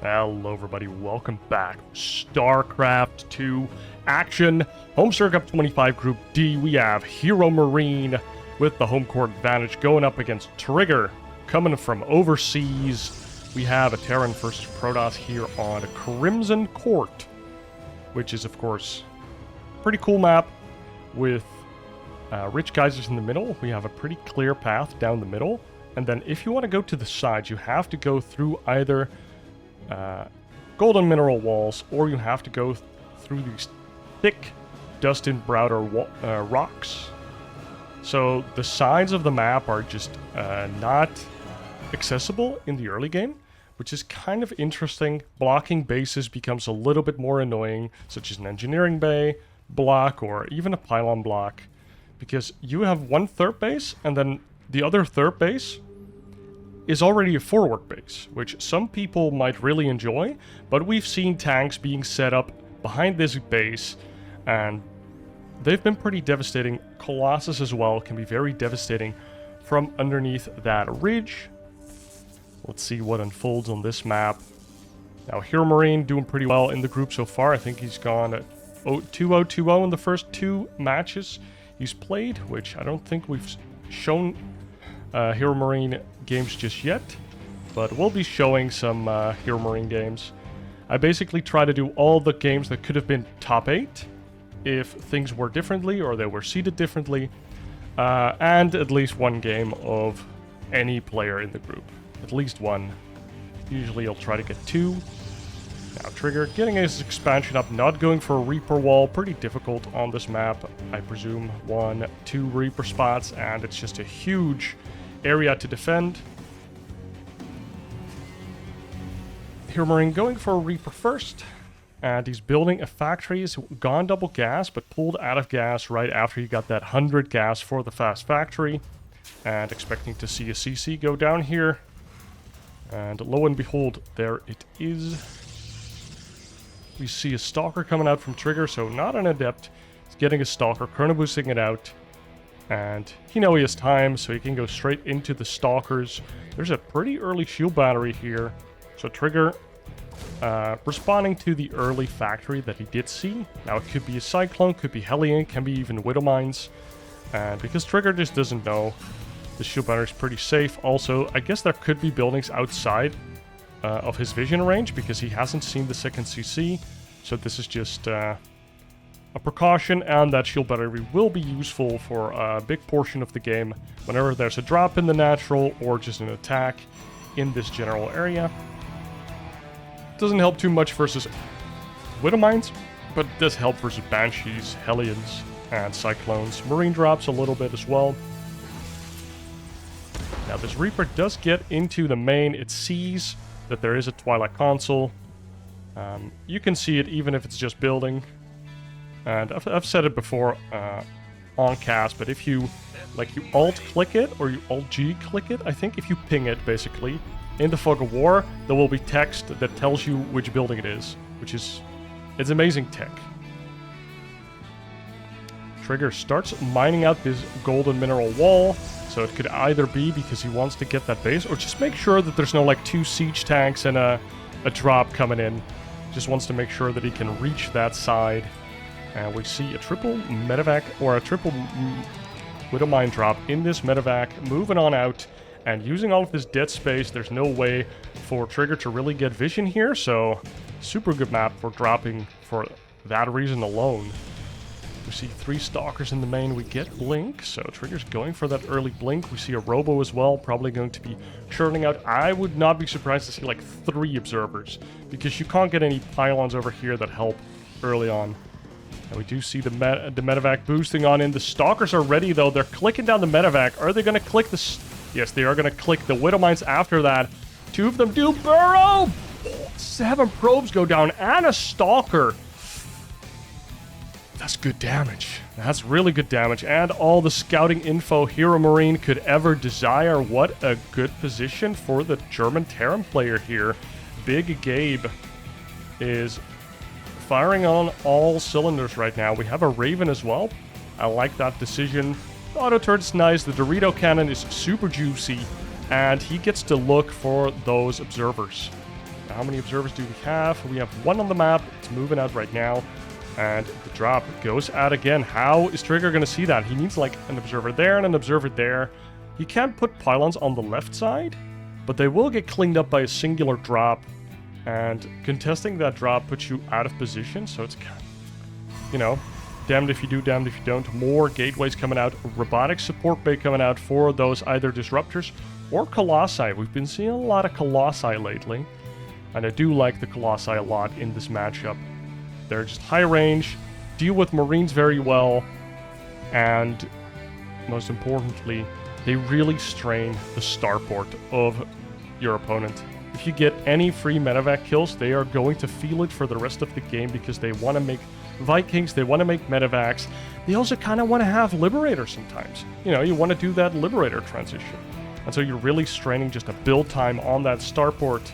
Hello everybody, welcome back. StarCraft 2 action. Homestory Cup 25 Group D, we have HeRoMaRinE with the home court advantage going up against Trigger coming from overseas. We have a Terran versus Protoss here on Crimson Court, which is of course a pretty cool map with rich geysers in the middle. We have a pretty clear path down the middle, and then if you want to go to the sides, you have to go through either golden mineral walls, or you have to go through these thick dust-and-browder rocks. So the sides of the map are just not accessible in the early game, which is kind of interesting. Blocking bases becomes a little bit more annoying, such as an engineering bay block or even a pylon block, because you have one third base and then the other third base is already a forward base, which some people might really enjoy, but we've seen tanks being set up behind this base, and they've been pretty devastating. Colossus as well can be very devastating from underneath that ridge. Let's see what unfolds on this map. Now, HeRoMaRinE doing pretty well in the group so far. I think he's gone 2-0-2-0 in the first two matches he's played, which I don't think we've shown HeRoMaRinE games just yet, but we'll be showing some HeRoMaRinE games. I basically try to do all the games that could have been top 8 if things were differently or they were seeded differently, and at least one game of any player in the group. At least one. Usually I'll try to get 2. Now Trigger getting his expansion up, not going for a Reaper wall. Pretty difficult on this map. I presume 1, 2 Reaper spots, and it's just a huge area to defend. HeRoMaRinE going for a Reaper first, and he's building a factory. He's gone double gas, but pulled out of gas right after he got that 100 gas for the fast factory, and expecting to see a CC go down here. And lo and behold, there it is. We see a Stalker coming out from Trigger, so not an Adept. He's getting a Stalker, chrono boosting it out. And he knows he has time, so he can go straight into the Stalkers. There's a pretty early shield battery here. So Trigger responding to the early factory that he did see. Now it could be a Cyclone, could be Hellion, can be even Widow Mines. And because Trigger just doesn't know, the shield battery is pretty safe. Also, I guess there could be buildings outside of his vision range because he hasn't seen the second CC. So this is just a precaution, and that shield battery will be useful for a big portion of the game whenever there's a drop in the natural or just an attack in this general area. Doesn't help too much versus Widow Mines, but it does help versus Banshees, Hellions, and Cyclones. Marine drops a little bit as well. Now this Reaper does get into the main. It sees that there is a Twilight console. You can see it even if it's just building. And I've said it before on cast, but if you alt-click it, or you alt-G-click it, I think if you ping it, basically, in the fog of war, there will be text that tells you which building it is, which is... it's amazing tech. Trigger starts mining out this golden mineral wall, so it could either be because he wants to get that base, or just make sure that there's no, 2 siege tanks and a drop coming in. Just wants to make sure that he can reach that side. And we see a triple medevac, or a triple Widow Mine drop in this medevac, moving on out, and using all of this dead space. There's no way for Trigger to really get vision here, so super good map for dropping for that reason alone. We see 3 Stalkers in the main. We get Blink, so Trigger's going for that early Blink. We see a Robo as well, probably going to be churning out. I would not be surprised to see 3 Observers, because you can't get any pylons over here that help early on. And we do see the medevac boosting on in. The Stalkers are ready, though. They're clicking down the medevac. Are they going to click the... Yes, they are going to click the Widow Mines after that. 2 of them do burrow! 7 probes go down, and a Stalker. That's good damage. That's really good damage. And all the scouting info HeRoMaRinE could ever desire. What a good position for the German Terran player here. Big Gabe is firing on all cylinders right now. We have a Raven as well. I like that decision. The auto turret's nice. The Dorito cannon is super juicy, and he gets to look for those observers. How many observers do we have? We have one on the map. It's moving out right now. And the drop goes out again. How is Trigger going to see that? He needs like an observer there and an observer there. He can't put pylons on the left side, but they will get cleaned up by a singular drop. And contesting that drop puts you out of position. So it's, you know, damned if you do, damned if you don't. More gateways coming out. Robotic support bay coming out for those either disruptors or Colossi. We've been seeing a lot of Colossi lately. And I do like the Colossi a lot in this matchup. They're just high range, deal with Marines very well, and most importantly, they really strain the starport of your opponent. If you get any free medevac kills, they are going to feel it for the rest of the game because they want to make Vikings, they want to make medevacs. They also kind of want to have Liberator sometimes. You know, you want to do that Liberator transition. And so you're really straining just a build time on that starport.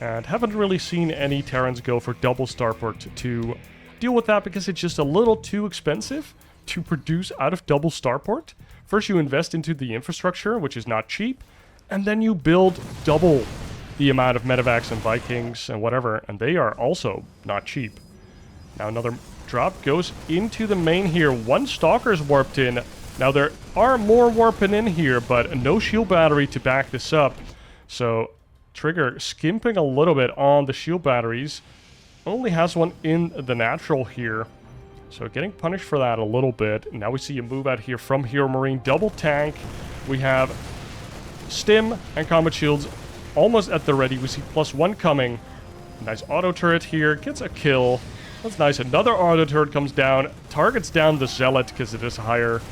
And haven't really seen any Terrans go for double starport to deal with that because it's just a little too expensive to produce out of double starport. First you invest into the infrastructure, which is not cheap, and then you build double the amount of medevacs and Vikings and whatever, and they are also not cheap. Now another drop goes into the main here. One Stalker's warped in. Now there are more warping in here, but no shield battery to back this up. So Trigger skimping a little bit on the shield batteries. Only has one in the natural here. So getting punished for that a little bit. Now we see a move out here from HeRoMaRinE. Double tank. We have Stim and combat shields almost at the ready. We see +1 coming. Nice auto turret here. Gets a kill. That's nice. Another auto turret comes down. Targets down the Zealot because it is a higher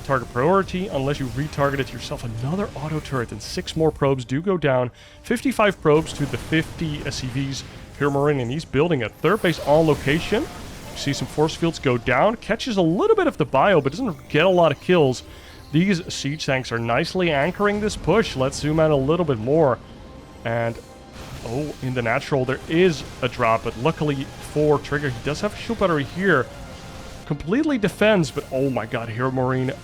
target priority, unless you retarget it yourself. Another auto turret and 6 more probes do go down. 55 probes to the 50 SCVs. HeRoMaRinE, and he's building a third base on location. You see some force fields go down. Catches a little bit of the bio, but doesn't get a lot of kills. These siege tanks are nicely anchoring this push. Let's zoom out a little bit more. And, oh, in the natural, there is a drop, but luckily for Trigger, he does have a shield battery here. Completely defends, but oh my god, HeRoMaRinE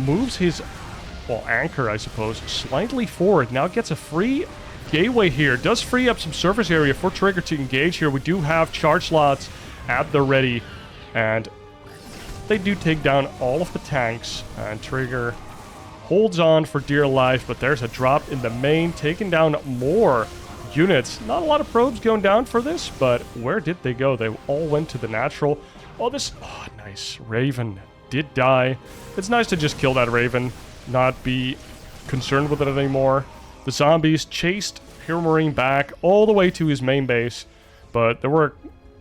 moves his, well, anchor, I suppose, slightly forward. Now gets a free gateway here. Does free up some surface area for Trigger to engage here. We do have charge slots at the ready, and they do take down all of the tanks, and Trigger holds on for dear life, but there's a drop in the main, taking down more units. Not a lot of probes going down for this, but where did they go? They all went to the natural. Oh, this... Oh, nice. Raven did die. It's nice to just kill that Raven, not be concerned with it anymore. The zombies chased HeRoMaRinE back all the way to his main base, but there were,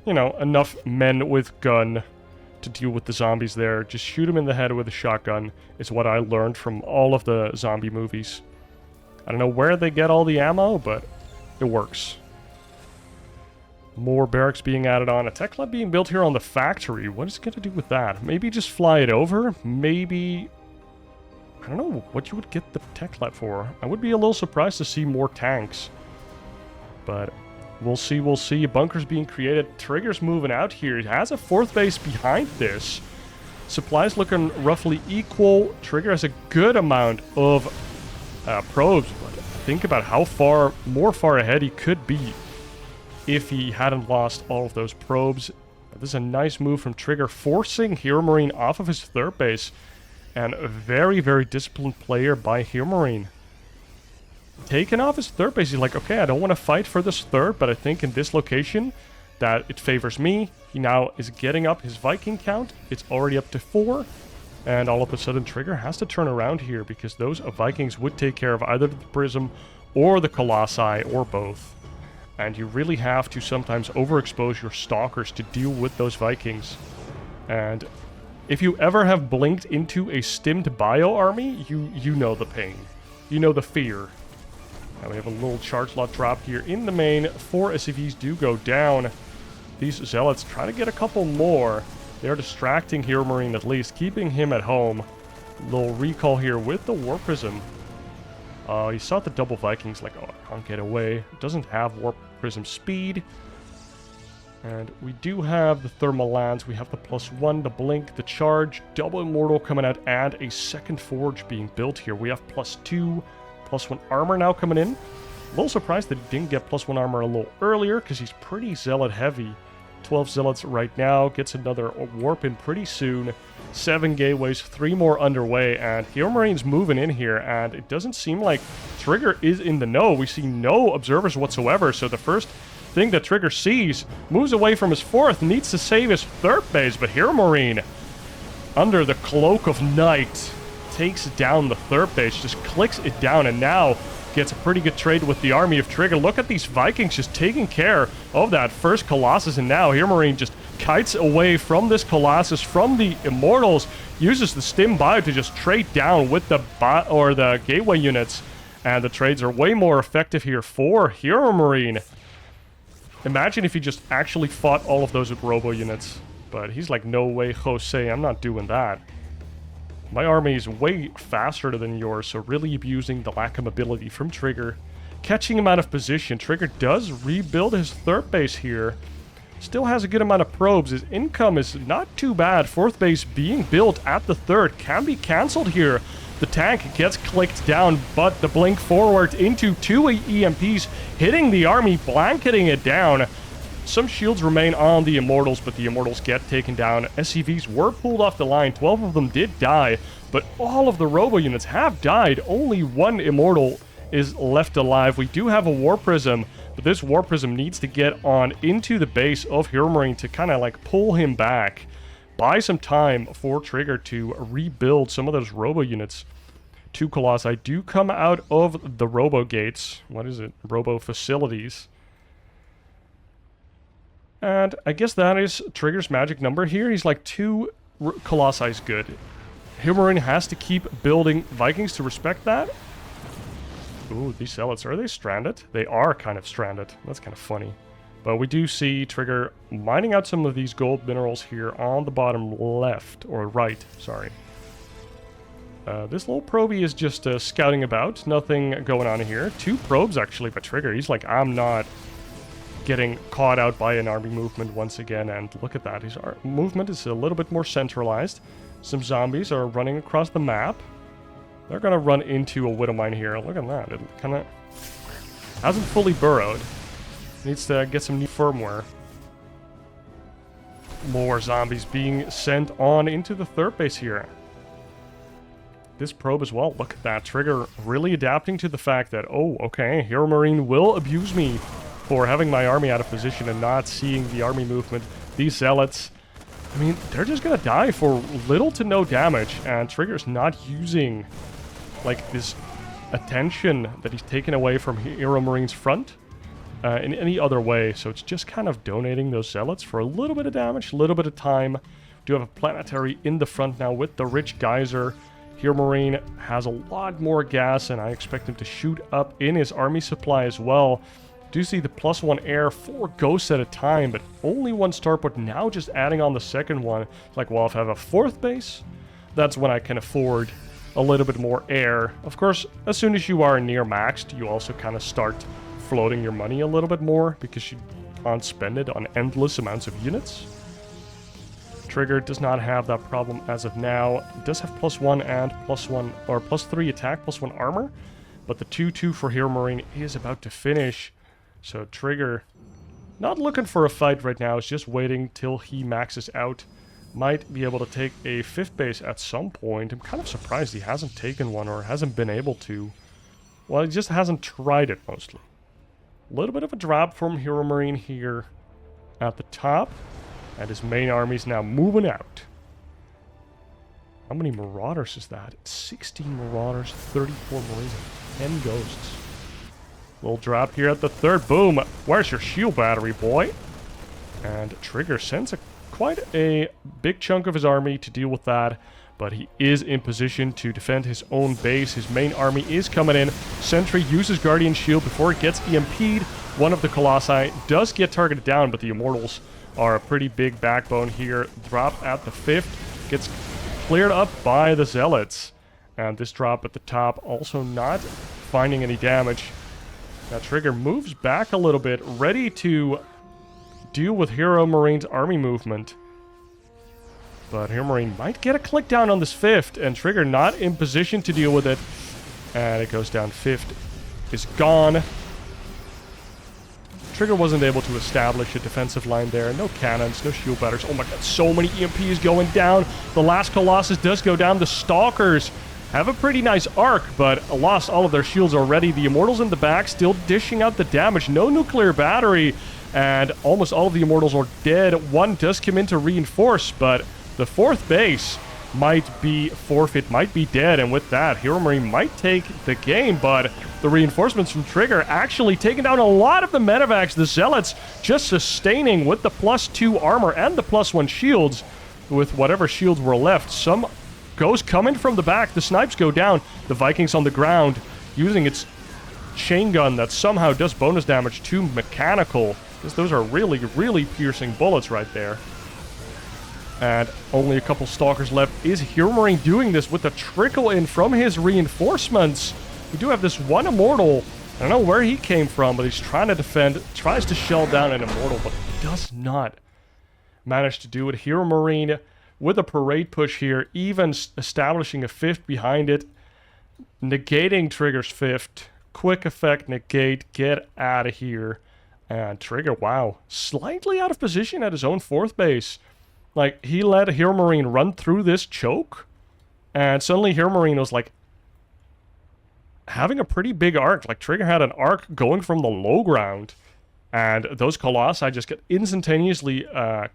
you know, enough men with gun to deal with the zombies there. Just shoot him in the head with a shotgun is what I learned from all of the zombie movies. I don't know where they get all the ammo, but it works. More barracks being added on. A tech lab being built here on the factory. What is it going to do with that? Maybe just fly it over? Maybe... I don't know what you would get the tech lab for. I would be a little surprised to see more tanks. But we'll see, we'll see. Bunkers being created. Trigger's moving out here. He has a 4th base behind this. Supplies looking roughly equal. Trigger has a good amount of probes. But think about how far ahead he could be if he hadn't lost all of those probes. This is a nice move from Trigger, forcing HeRoMaRinE off of his 3rd base. And a very, very disciplined player by HeRoMaRinE. Taken off his 3rd base, he's like, okay, I don't want to fight for this 3rd, but I think in this location that it favors me. He now is getting up his Viking count. It's already up to 4. And all of a sudden, Trigger has to turn around here because those Vikings would take care of either the Prism or the Colossi or both. And you really have to sometimes overexpose your Stalkers to deal with those Vikings. And if you ever have blinked into a stimmed bio army, you know the pain. You know the fear. Now we have a little charge lot drop here in the main. 4 SCVs do go down. These Zealots try to get a couple more. They're distracting HeRoMaRinE at least, keeping him at home. Little recall here with the Warp Prism. He saw the double Vikings like, oh, I can't get away. Doesn't have Warp Prism speed. And we do have the Thermal Lance. We have the +1, the Blink, the Charge, Double Immortal coming out, and a second Forge being built here. We have +2, +1 armor now coming in. A little surprised that he didn't get +1 armor a little earlier, because he's pretty zealot heavy. 12 zealots right now, gets another warp in pretty soon. 7 gateways, 3 more underway, and HeRoMaRiNE's moving in here, and it doesn't seem like Trigger is in the know. We see no observers whatsoever, so the first thing that Trigger sees, moves away from his 4th, needs to save his 3rd base, but HeRoMaRiNE, under the cloak of night, takes down the 3rd base, just clicks it down, and now gets a pretty good trade with the army of Trigger. Look at these Vikings just taking care of that first Colossus, and now HeRoMaRiNE just kites away from this Colossus, from the Immortals, uses the Stim Bio to just trade down with the the gateway units, and the trades are way more effective here for HeRoMaRiNE. Imagine if he just actually fought all of those with robo units, but he's like, no way, Jose, I'm not doing that. My army is way faster than yours, so really abusing the lack of mobility from Trigger. Catching him out of position. Trigger does rebuild his 3rd base here. Still has a good amount of probes. His income is not too bad. 4th base being built at the 3rd can be cancelled here. The tank gets clicked down, but the blink forward into 2 EMPs, hitting the army, blanketing it down. Some shields remain on the Immortals, but the Immortals get taken down. SCVs were pulled off the line. 12 of them did die, but all of the robo units have died. Only 1 Immortal is left alive. We do have a War Prism, but this War Prism needs to get on into the base of HeRoMaRiNE to kind of like pull him back. Buy some time for Trigger to rebuild some of those robo units. 2 Colossi do come out of the robo gates. What is it? Robo facilities. And I guess that is Trigger's magic number here. He's like 2 Colossi is good. HeRoMaRiNE has to keep building Vikings to respect that. Ooh, these zealots, are they stranded? They are kind of stranded. That's kind of funny. But we do see Trigger mining out some of these gold minerals here on the bottom left, or right, sorry. This little probie is just scouting about. Nothing going on here. 2 probes actually by Trigger. He's like, I'm not getting caught out by an army movement once again, and look at that. His movement is a little bit more centralized. Some zombies are running across the map. They're gonna run into a Widow Mine here. Look at that. It kind of hasn't fully burrowed. Needs to get some new firmware. More zombies being sent on into the 3rd base here. This probe as well. Look at that. Trigger really adapting to the fact that, oh, okay, HeRoMaRiNE will abuse me for having my army out of position and not seeing the army movement. These zealots, I mean, they're just gonna die for little to no damage, and Trigger's not using, like, this attention that he's taken away from HeRoMaRiNE's front in any other way, so it's just kind of donating those zealots for a little bit of damage, a little bit of time. Do have a planetary in the front now with the rich geyser. HeRoMaRiNE has a lot more gas, and I expect him to shoot up in his army supply as well. Do see the +1 air, 4 ghosts at a time, but only 1 starport, now just adding on the 2nd one. It's like, well, if I have a 4th base, that's when I can afford a little bit more air. Of course, as soon as you are near maxed, you also kind of start floating your money a little bit more, because you can't spend it on endless amounts of units. Trigger does not have that problem as of now. It does have +1 and +1, or +3 attack, +1 armor, but the 2-2 for HeRoMaRiNE is about to finish. So Trigger, not looking for a fight right now, is just waiting till he maxes out. Might be able to take a 5th base at some point. I'm kind of surprised he hasn't taken one, or hasn't been able to. Well, he just hasn't tried it, mostly. A little bit of a drop from HeRoMaRiNE here at the top. And his main army's now moving out. How many Marauders is that? 16 Marauders, 34 Marines, and 10 Ghosts. Little drop here at the 3rd. Boom! Where's your shield battery, boy? And Trigger sends quite a big chunk of his army to deal with that. But he is in position to defend his own base. His main army is coming in. Sentry uses Guardian Shield before it gets EMP'd. One of the Colossi does get targeted down, but the Immortals are a pretty big backbone here. Drop at the 5th. Gets cleared up by the Zealots. And this drop at the top also not finding any damage. Now Trigger moves back a little bit, ready to deal with HeRoMaRiNE's army movement. But HeRoMaRiNE might get a click down on this 5th, and Trigger not in position to deal with it. And it goes down. 5th is gone. Trigger wasn't able to establish a defensive line there. No cannons, no shield batters. Oh my god, so many EMPs going down. The last Colossus does go down. The Stalkers have a pretty nice arc, but lost all of their shields already. The Immortals in the back still dishing out the damage. No nuclear battery, and almost all of the Immortals are dead. One does come in to reinforce, but the fourth base might be forfeit, might be dead, and with that, HeRoMaRinE might take the game, but the reinforcements from Trigger actually taking down a lot of the medevacs. The Zealots just sustaining with the +2 armor and the +1 shields with whatever shields were left. Some goes coming from the back. The snipes go down. The Vikings on the ground using its chain gun that somehow does bonus damage to mechanical, because those are really, really piercing bullets right there. And only a couple Stalkers left. Is HeRoMaRinE doing this with a trickle in from his reinforcements? We do have this one Immortal. I don't know where he came from, but he's trying to defend. Tries to shell down an Immortal, but does not manage to do it. HeRoMaRinE with a parade push here, even establishing a 5th behind it. Negating Trigger's 5th. Quick effect, negate, get out of here. And Trigger, wow, slightly out of position at his own 4th base. Like, he let HeRoMaRinE run through this choke, and suddenly HeRoMaRinE was, like, having a pretty big arc. Like, Trigger had an arc going from the low ground, and those Colossi just get instantaneously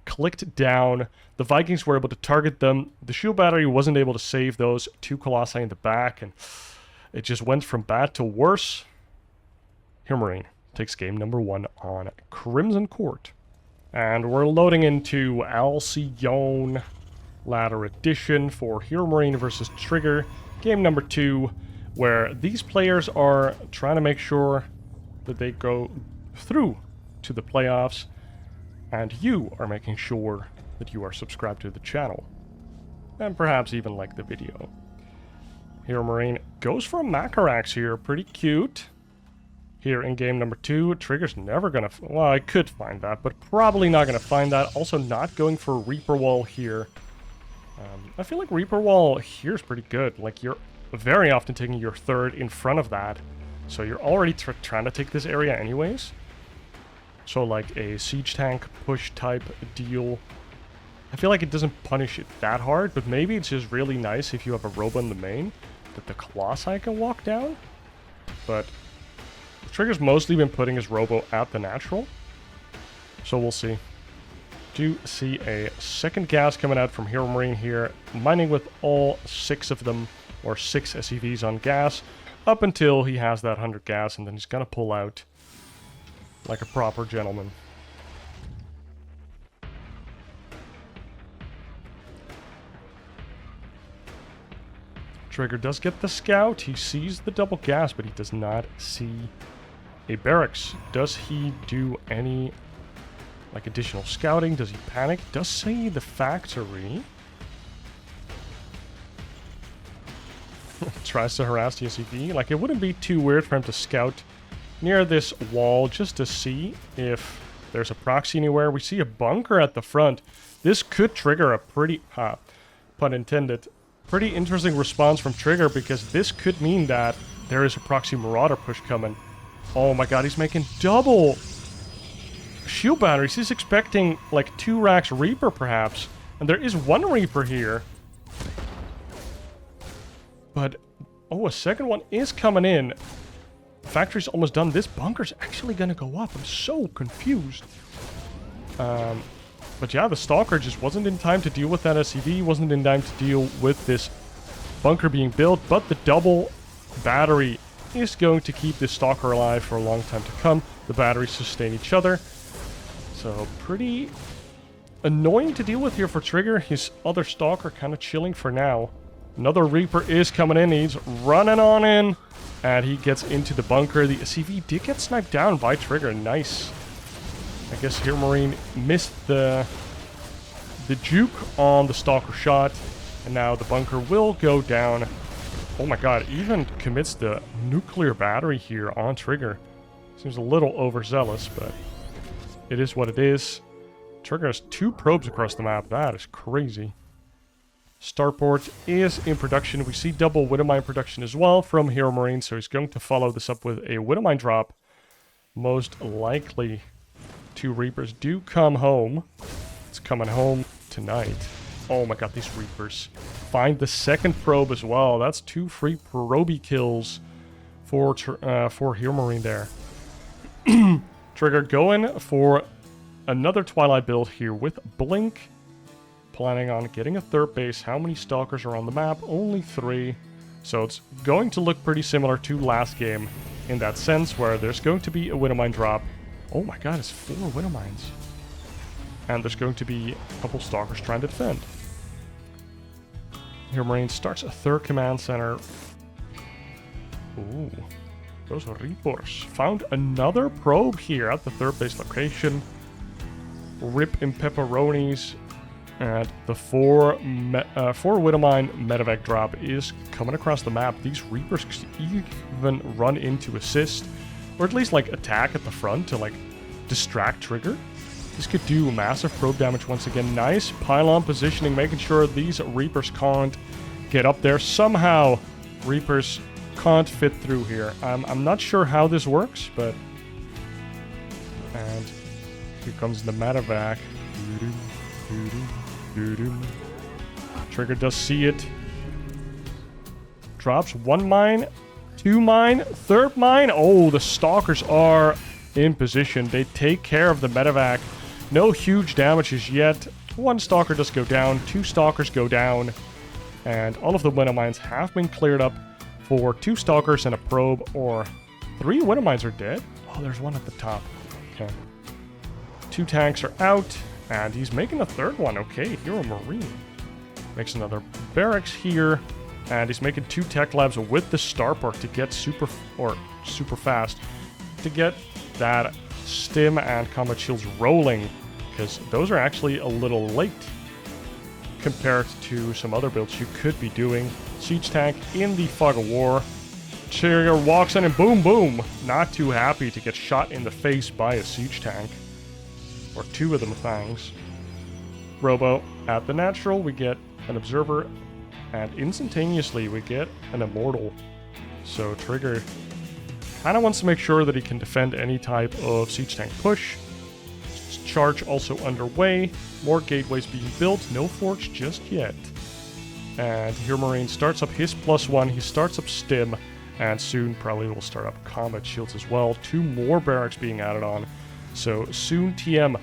clicked down. The Vikings were able to target them. The shield battery wasn't able to save those 2 Colossi in the back, and it just went from bad to worse. HeRoMaRinE takes game number 1 on Crimson Court. And we're loading into Alcyone Ladder Edition for HeRoMaRinE versus Trigger. Game number 2, where these players are trying to make sure that they go through to the playoffs, and you are making sure that you are subscribed to the channel, and perhaps even like the video. HeRoMaRinE goes for a Macarax here, pretty cute. Here in game number 2, Trigger's never gonna... Well, I could find that, but probably not gonna find that. Also not going for Reaper Wall here. I feel like Reaper Wall here is pretty good. Like, you're very often taking your 3rd in front of that. So you're already trying to take this area anyways. So like a siege tank push type deal. I feel like it doesn't punish it that hard, but maybe it's just really nice if you have a Robo in the main that the Colossi can walk down. But Trigger's mostly been putting his Robo at the natural, so we'll see. Do see a second gas coming out from HeRoMaRinE here, mining with all 6 of them, or 6 SCVs on gas, up until he has that 100 gas, and then he's gonna pull out like a proper gentleman. Trigger does get the scout. He sees the double gas, but he does not see a barracks. Does he do any like additional scouting? Does he panic? Does see the factory. Tries to harass the SCV. Like, it wouldn't be too weird for him to scout near this wall just to see if there's a proxy anywhere. We see a bunker at the front. This could trigger a pretty, pun intended, pretty interesting response from Trigger, because this could mean that there is a proxy Marauder push coming. Oh my god, he's making double shield batteries. He's expecting like 2 racks Reaper perhaps. And there is 1 Reaper here. But, oh, a second one is coming in. Factory's almost done. This bunker's actually gonna go up. I'm so confused. But yeah, the Stalker just wasn't in time to deal with that SCV. Wasn't in time to deal with this bunker being built. But the double battery is going to keep this Stalker alive for a long time to come. The batteries sustain each other. So pretty annoying to deal with here for Trigger. His other Stalker kind of chilling for now. Another Reaper is coming in. He's running on in. And he gets into the bunker. The CV did get sniped down by Trigger. Nice. I guess HeRoMaRinE missed the juke on the Stalker shot. And now the bunker will go down. Oh my god, even commits the nuclear battery here on Trigger. Seems a little overzealous, but it is what it is. Trigger has 2 probes across the map. That is crazy. Starport is in production. We see double Widowmine production as well from HeRoMaRinE, so he's going to follow this up with a Widowmine drop. most likely 2 Reapers do come home. It's coming home tonight. Oh my god, these Reapers. Find the second probe as well. That's 2 free proby kills for HeRoMaRinE there. Trigger going for another Twilight build here with Blink. Planning on getting a 3rd base. How many Stalkers are on the map? Only 3. So it's going to look pretty similar to last game in that sense, where there's going to be a Widowmine drop. Oh my god, it's 4 Widowmines. And there's going to be a couple Stalkers trying to defend. HeRoMaRinE starts a 3rd command center. Ooh, those Reapers. Found another probe here at the 3rd base location. Rip in pepperonis. And the 4 Widowmine medevac drop is coming across the map. These Reapers could even run into assist, or at least like attack at the front to like distract Trigger. This could do massive probe damage once again. Nice pylon positioning, making sure these Reapers can't get up there. Somehow, Reapers can't fit through here. I'm not sure how this works, but... And here comes the medevac. Trigger does see it. Drops 1 mine, 2 mine, 3rd mine. Oh, the Stalkers are in position. They take care of the medevac. No huge damages yet. 1 Stalker does go down, 2 Stalkers go down, and all of the Widowmines have been cleared up for 2 Stalkers and a probe, or 3 Widowmines are dead. Oh, there's 1 at the top. Okay. 2 tanks are out, and he's making a 3rd one. Okay, HeRoMaRinE makes another barracks here, and he's making 2 tech labs with the starport to get super fast to get that stim and combat shields rolling, because those are actually a little late compared to some other builds you could be doing. Siege tank in the fog of war. Trigger walks in and boom, boom. Not too happy to get shot in the face by a siege tank. Or 2 of them things. Robo at the natural, we get an observer, and instantaneously we get an immortal. So Trigger kind of wants to make sure that he can defend any type of siege tank push. Charge also underway. More gateways being built. No forge just yet. And HeRoMaRinE starts up his +1. He starts up stim. And soon probably will start up combat shields as well. 2 more barracks being added on. So soon TM,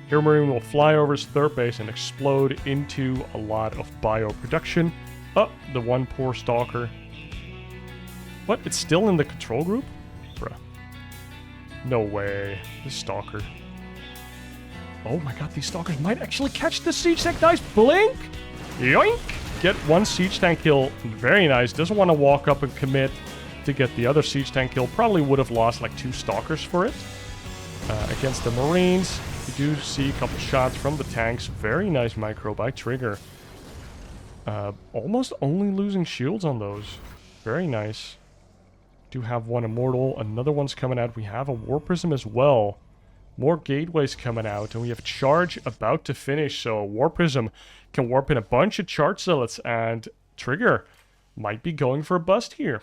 HeRoMaRinE will fly over his 3rd base and explode into a lot of bio production. Oh, the 1 poor Stalker. What? It's still in the control group? Bruh. No way. This Stalker. Oh my god, these Stalkers might actually catch the siege tank. Nice blink! Yoink! Get 1 siege tank kill. Very nice. Doesn't want to walk up and commit to get the other siege tank kill. Probably would have lost like 2 Stalkers for it. Against the Marines, you do see a couple shots from the tanks. Very nice micro by Trigger. Almost only losing shields on those. Very nice. Do have 1 immortal. Another one's coming out. We have a War Prism as well. More gateways coming out, and we have charge about to finish. So a War Prism can warp in a bunch of charge zealots, and Trigger might be going for a bust here.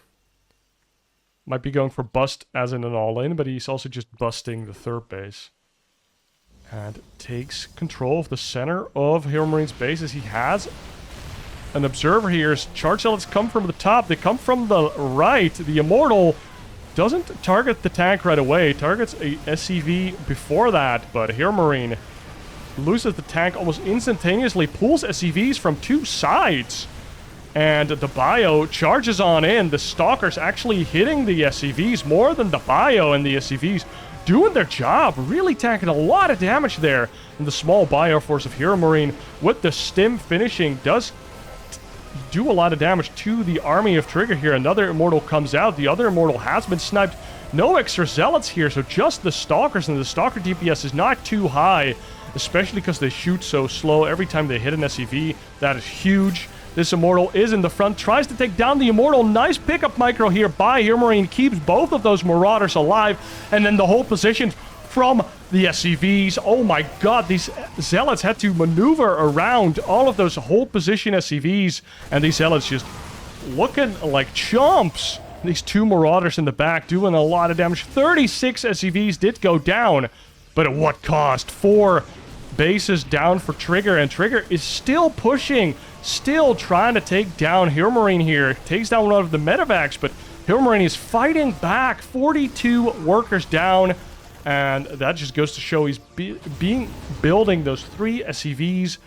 Might be going for bust as in an all-in, but he's also just busting the 3rd base. And takes control of the center of HeRoMaRinE's base as he has an observer here. Charge zealots come from the top. They come from the right. The immortal doesn't target the tank right away. Targets a SCV before that, but HeRoMaRinE loses the tank almost instantaneously. Pulls SCVs from 2 sides. And the bio charges on in. The Stalkers actually hitting the SCVs more than the bio, and the SCVs doing their job. Really tanking a lot of damage there. And the small bio force of HeRoMaRinE with the stim finishing does do a lot of damage to the army of Trigger here. Another immortal comes out. The other immortal has been sniped. No extra zealots here, so just the Stalkers, and the Stalker DPS is not too high, especially because they shoot so slow every time they hit an SCV. That is huge. This immortal is in the front, tries to take down the immortal. Nice pickup micro here by HeRoMaRinE, keeps both of those marauders alive, and then the whole position from the SCVs. Oh my god, these zealots had to maneuver around all of those hold position SCVs, and these zealots just looking like chumps These two Marauders in the back doing a lot of damage. 36 SCVs did go down, but at what cost? 4 bases down for Trigger, and Trigger is still pushing, still trying to take down HeRoMaRinE here. Takes down one of the medevacs, but HeRoMaRinE is fighting back. 42 workers down, and that just goes to show he's building those 3 SCVs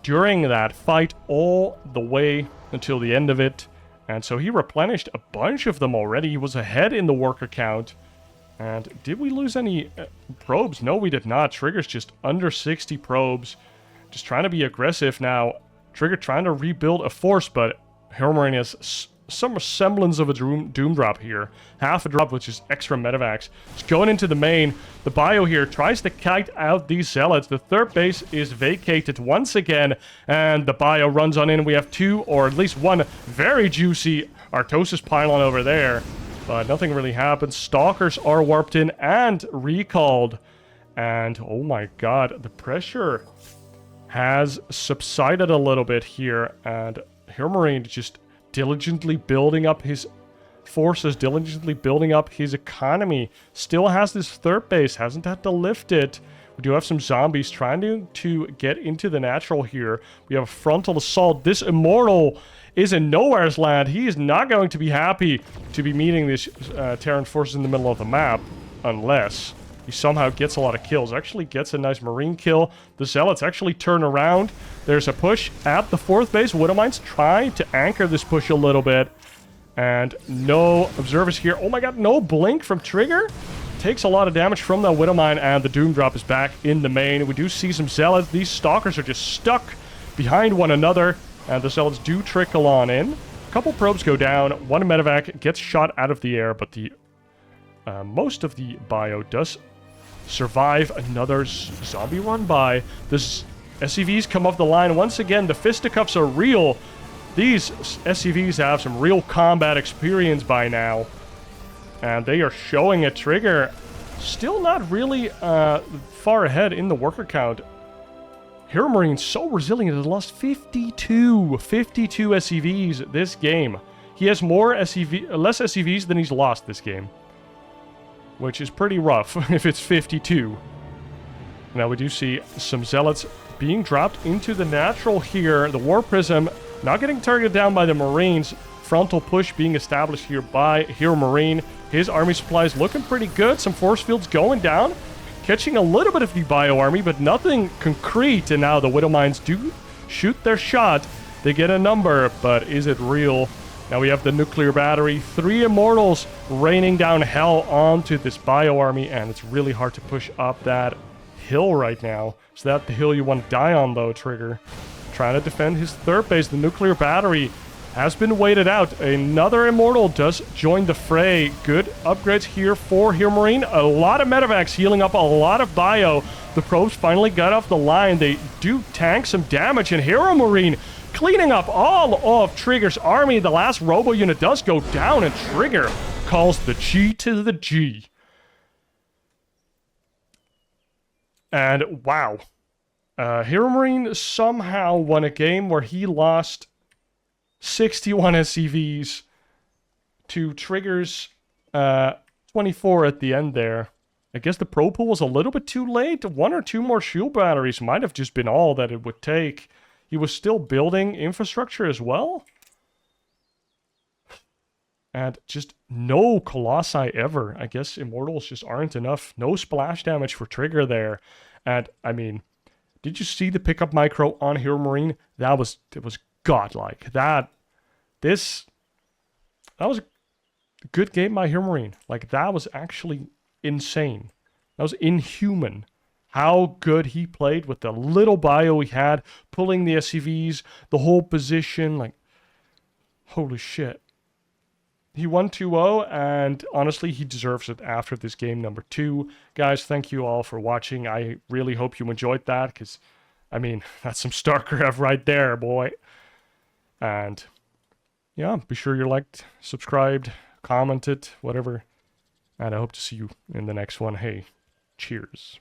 during that fight all the way until the end of it. And so he replenished a bunch of them already. He was ahead in the worker count. And did we lose any probes? No, we did not. Trigger's just under 60 probes. Just trying to be aggressive now. Trigger trying to rebuild a force, but HeRoMaRinE has some semblance of a doom drop here. Half a drop, which is extra medevacs. Just going into the main. The bio here tries to kite out these zealots. The third base is vacated once again, and the bio runs on in. We have 2, or at least 1, very juicy Artosis pylon over there, but nothing really happens. Stalkers are warped in and recalled, and oh my god, the pressure has subsided a little bit here, and HeRoMaRinE just diligently building up his forces, diligently building up his economy. Still has this third base, hasn't had to lift it. We do have some zombies trying to get into the natural here. We have a frontal assault. This Immortal is in Nowhere's Land. He is not going to be happy to be meeting these Terran forces in the middle of the map, unless he somehow gets a lot of kills. Actually gets a nice Marine kill. The Zealots actually turn around. There's a push at the 4th base. Widowmine's trying to anchor this push a little bit. And no observers here. Oh my god, no blink from Trigger. Takes a lot of damage from that Widowmine, and the Doom Drop is back in the main. We do see some Zealots. These Stalkers are just stuck behind one another, and the Zealots do trickle on in. A couple probes go down. 1 medevac gets shot out of the air, but the most of the bio does survive. Another zombie run by. The SCVs come off the line. Once again, the fisticuffs are real. These SCVs have some real combat experience by now, and they are showing a Trigger. Still not really far ahead in the worker count. HeRoMaRiNE so resilient. It lost 52 SCVs this game. He has less SCVs than he's lost this game, which is pretty rough if it's 52. Now we do see some Zealots being dropped into the natural here. The War Prism not getting targeted down by the Marines. Frontal push being established here by HeRoMaRiNE. His army supplies looking pretty good. Some force fields going down. Catching a little bit of the bio army, but nothing concrete. And now the Widowmines do shoot their shot. They get a number, but is it real? Now we have the nuclear battery. 3 Immortals raining down hell onto this bio army, and it's really hard to push up that hill right now. Is that the hill you want to die on, though, Trigger? Trying to defend his third base. The nuclear battery has been waited out. Another Immortal does join the fray. Good upgrades here for HeRoMaRiNE. A lot of medevacs healing up a lot of bio. The probes finally got off the line. They do tank some damage, and HeRoMaRiNE cleaning up all of Trigger's army. The last robo unit does go down, and Trigger calls the G to the G. And wow. HeRoMaRiNE somehow won a game where he lost 61 SCVs to Trigger's 24 at the end there. I guess the pro pool was a little bit too late. 1 or 2 more shield batteries might have just been all that it would take. He was still building infrastructure as well. And just no Colossi ever. I guess Immortals just aren't enough. No splash damage for Trigger there. And, I mean, did you see the pickup micro on HeRoMaRiNE? It was godlike. That was a good game by HeRoMaRiNE. Like, that was actually insane. That was inhuman. How good he played with the little bio he had, pulling the SCVs, the whole position. Like, holy shit. He won 2-0, and honestly, he deserves it after this game number 2. Guys, thank you all for watching. I really hope you enjoyed that, because, I mean, that's some StarCraft right there, boy. And, yeah, be sure you're liked, subscribed, commented, whatever. And I hope to see you in the next one. Hey, cheers.